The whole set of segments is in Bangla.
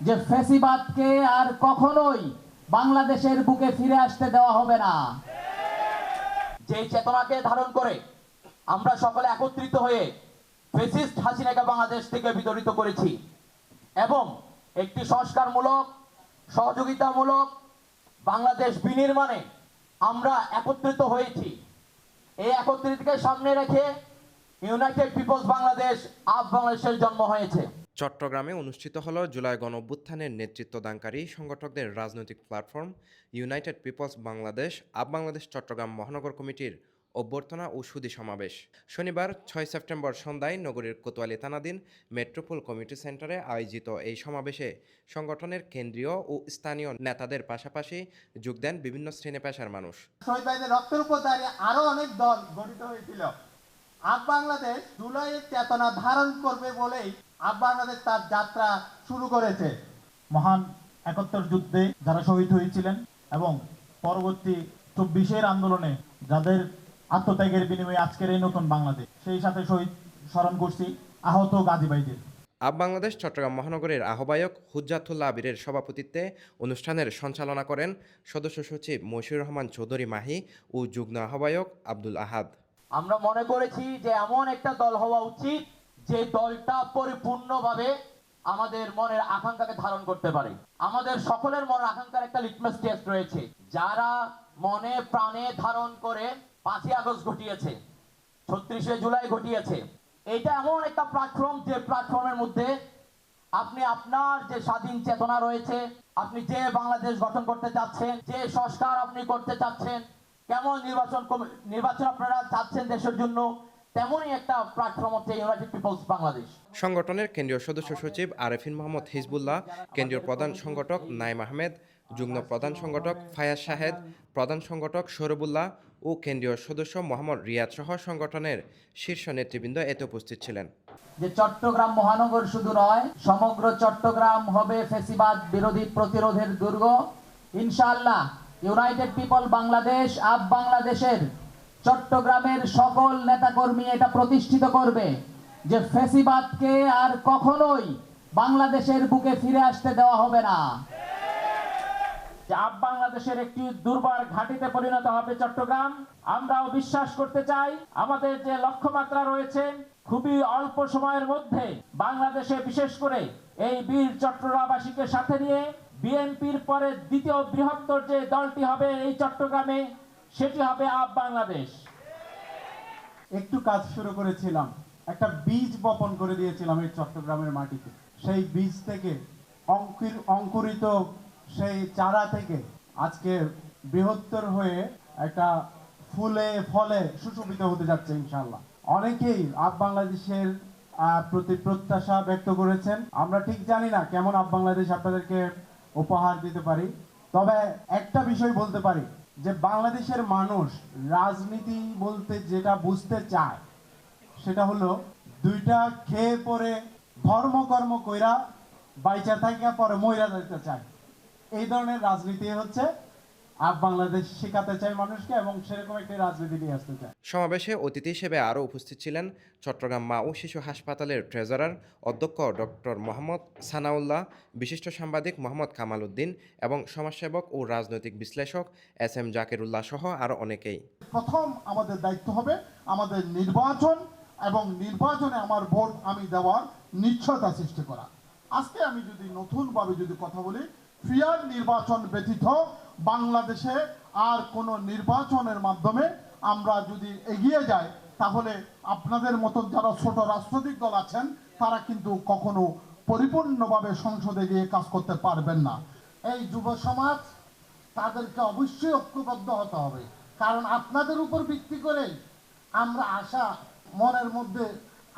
যে ফ্যাসিবাদকে আর কখনোই বাংলাদেশের বুকে ফিরে আসতে দেওয়া হবে না। যে চেতনাকে ধারণ করে আমরা সকলে একত্রিত হয়ে ফ্যাসিস্ট হাসিনাকে বাংলাদেশ থেকে বিতাড়িত করেছি এবং একটি সংস্কারমূলক সহযোগিতামূলক বাংলাদেশ বিনির্মাণে আমরা একত্রিত হয়েছি। এই একত্রিতকে সামনে রেখে ইউনাইটেড পিপলস বাংলাদেশ আপ বাংলাদেশের জন্ম হয়েছে। চট্টগ্রামে অনুষ্ঠিত হলো জুলাই গণঅভ্যুত্থানের নেতৃত্বদানকারী সংগঠকদের রাজনৈতিক প্ল্যাটফর্ম ইউনাইটেড পিপলস বাংলাদেশ আপ বাংলাদেশ চট্টগ্রাম মহানগর কমিটির অভ্যর্থনা ও সুধী সমাবেশ। শনিবার ৬ সেপ্টেম্বর সন্ধ্যায় নগরীর কোতোয়ালি থানাধীন মেট্রোপল কমিউনিটি সেন্টারে আয়োজিত এই সমাবেশে সংগঠনের কেন্দ্রীয় ও স্থানীয় নেতাদের পাশাপাশি যোগ দেন বিভিন্ন শ্রেণী পেশার মানুষ। শহীদ ভাইদের রক্তের উপর দাঁড়িয়ে আরো অনেক দল গঠিত হয়েছিল। আপ বাংলাদেশ জুলাইয়ের চেতনা ধারণ করবে বলেই আপ বাংলাদেশ তার যাত্রা শুরু করেছে। মহান ৭১ যুদ্ধে যারা শহীদ হয়েছিলেন এবং পরবর্তী ২৪-এর আন্দোলনে যাদের আত্মত্যাগের বিনিময়ে আজকের এই নতুন বাংলাদেশ, সেই সাথে শহীদ স্মরণ করছি আহত গাজী ভাইদের। আপ বাংলাদেশ চট্টগ্রাম মহানগরের আহ্বায়ক হুজ্জাতুল্লাহ আবিরের সভাপতিত্বে অনুষ্ঠানের সঞ্চালনা করেন সদস্য সচিব মশিউর রহমান চৌধুরী মাহি ও যুগ্ম আহ্বায়ক আব্দুল আহাদ। আমরা মনে করেছি যে এমন একটা দল হওয়া উচিত যে দলটা পরিপূর্ণভাবে আমাদের মনের আকাঙ্ক্ষাকে ধারণ করতে পারে। আমাদের সকলের মনের আকাঙ্ক্ষার একটা লিটমাস টেস্ট রয়েছে। যারা মনে প্রাণে ধারণ করে ৫ই আগস্ট ঘটিয়েছে, ৩৬শে জুলাই ঘটিয়েছে, এটা এমন একটা প্ল্যাটফর্ম যে প্ল্যাটফর্মের মধ্যে আপনি আপনার যে স্বাধীন চেতনা রয়েছে, আপনি যে বাংলাদেশ গঠন করতে চাচ্ছেন, যে সংস্কার আপনি করতে চাচ্ছেন, কেমন নির্বাচন আপনারা চাচ্ছেন দেশের জন্য, তেমনই একটা প্ল্যাটফর্ম হচ্ছে ইউনাইটেড পিপলস বাংলাদেশ। সংগঠনের কেন্দ্রীয় সদস্য সচিব আরেফিন মোহাম্মদ হিজবুল্লাহ, কেন্দ্রীয় প্রধান সংগঠক নাইম আহমেদ, যুগ্ম প্রধান সংগঠক ফায়াজ শাহেদ, প্রধান সংগঠক সৌরবুল্লাহ ও কেন্দ্রীয় সদস্য মোহাম্মদ রিয়াদ সহ সংগঠনের শীর্ষ নেতৃবৃন্দ এতে উপস্থিত ছিলেন। যে চট্টগ্রাম মহানগর শুধু নয়, সমগ্র চট্টগ্রাম হবে ফ্যাসিবাদ বিরোধী প্রতিরোধের দুর্গ। ইনশাআল্লাহ ইউনাইটেড পিপল বাংলাদেশ আপ বাংলাদেশের চট্টগ্রামের সকল নেতাকর্মী এটা প্রতিষ্ঠিত করবে যে ফ্যাসিবাদকে আর কখনোই বাংলাদেশের বুকে ফিরে আসতে দেওয়া হবে না। যে আপ বাংলাদেশের একটি দুর্বার ঘাঁটিতে পরিণত হবে চট্টগ্রাম। আমরাও বিশ্বাস করতে চাই আমাদের যে লক্ষ্যমাত্রা রয়েছে খুবই অল্প সময়ের মধ্যে বাংলাদেশে বিশেষ করে এই বীর চট্টগ্রামবাসীকে সাথে নিয়ে বিএনপির পরে দ্বিতীয় বৃহত্তর যে দলটি হবে এই চট্টগ্রামে, সেটি হবে আপ বাংলাদেশ। একটু কাজ শুরু করেছিলাম, একটা বীজ বপন করে দিয়েছিলাম এই চট্টগ্রামের মাটিতে। সেই বীজ থেকে অঙ্কুরিত সেই চারা থেকে আজকে বৃহত্তর হয়ে একটা ফুলে ফলে সুশোভিত হতে যাচ্ছে ইনশাআল্লাহ। অনেকেই আপ বাংলাদেশের প্রতি প্রত্যাশা ব্যক্ত করেছেন। আমরা ঠিক জানি না কেমন আপ বাংলাদেশ আপনাদেরকে উপহার দিতে পারি, তবে একটা বিষয় বলতে পারি যে বাংলাদেশের মানুষ রাজনীতি বলতে যেটা বুঝতে চায় সেটা হলো দুইটা খেয়ে পরে ধর্মকর্ম কইরা বাইচা থাকা পরে মইরা যেতে চায়। এই ধরনের রাজনীতি হচ্ছে আপ বাংলাদেশ শেখাতে চায় মানুষকে এবং সেরকম একটি রাজনীতি নিয়ে আসতে চায়। সমাবেশে অতিথি হিসেবে আরও উপস্থিত ছিলেন চট্টগ্রাম মা ও শিশু হাসপাতালের ট্রেজারার অধ্যক্ষ ডক্টর মোহাম্মদ সানাউল্লাহ, বিশিষ্ট সাংবাদিক মোহাম্মদ কামাল উদ্দিন এবং সমাজসেবক ও রাজনৈতিক বিশ্লেষক SM জাকিরুল্লাহ সহ আরও অনেকেই। প্রথম আমাদের দায়িত্ব হবে আমাদের নির্বাচন এবং নির্বাচনে আমার ভোট আমি দেওয়ার নিশ্চয়তা সৃষ্টি করা। আজকে আমি যদি নতুনভাবে যদি কথা বলি, ফেয়ার নির্বাচন ব্যতীত বাংলাদেশে আর কোনো নির্বাচনের মাধ্যমে আমরা যদি এগিয়ে যাই তাহলে আপনাদের মতন যারা ছোট রাজনৈতিক দল আছেন তারা কিন্তু কখনো পরিপূর্ণভাবে সংসদে গিয়ে কাজ করতে পারবেন না। এই যুব সমাজ তাদেরকে অবশ্যই ঐক্যবদ্ধ হতে হবে, কারণ আপনাদের উপর ভিত্তি করে আমরা মনের মধ্যে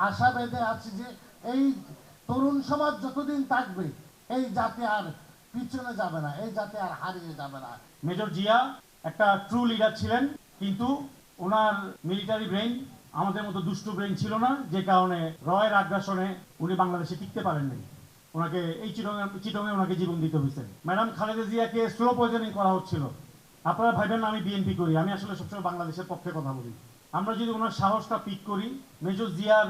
আশা বেঁধে আছি যে এই তরুণ সমাজ যতদিন থাকবে এই জাতি আর পিছনে যাবে না, এই জাতি আর হারিয়ে যাবে না। মেজর জিয়া একটা ট্রু লিডার ছিলেন, কিন্তু ওনার মিলিটারি ব্রেইন আমাদের মতো দুষ্ট ব্রেইন ছিল না, যে কারণে রয়ের আগ্রাসনে উনি বাংলাদেশে টিকতে পারেননি। ওনাকে এই চিটংয়ে ওনাকে জীবন দিতে হয়েছে। ম্যাডাম খালেদা জিয়াকে স্লো পয়জনিং করা হচ্ছিল। আপনারা ভাইবেন না আমি বিএনপি করি, আমি আসলে সবসময় বাংলাদেশের পক্ষে কথা বলি। আমরা যদি ওনার সাহসটা পিক করি, মেজর জিয়ার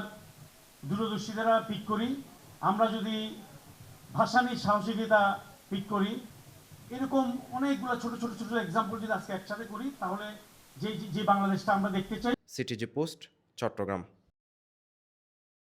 দূরদর্শিতারা পিক করি, আমরা যদি ভাসানির সাহসিকতা পিক করি, এরকম অনেকগুলো ছোট ছোট ছোট এক্সাম্পল যদি আজকে একসাথে করি, তাহলে যে বাংলাদেশটা আমরা দেখতে চাই। CTG post, Chittagong.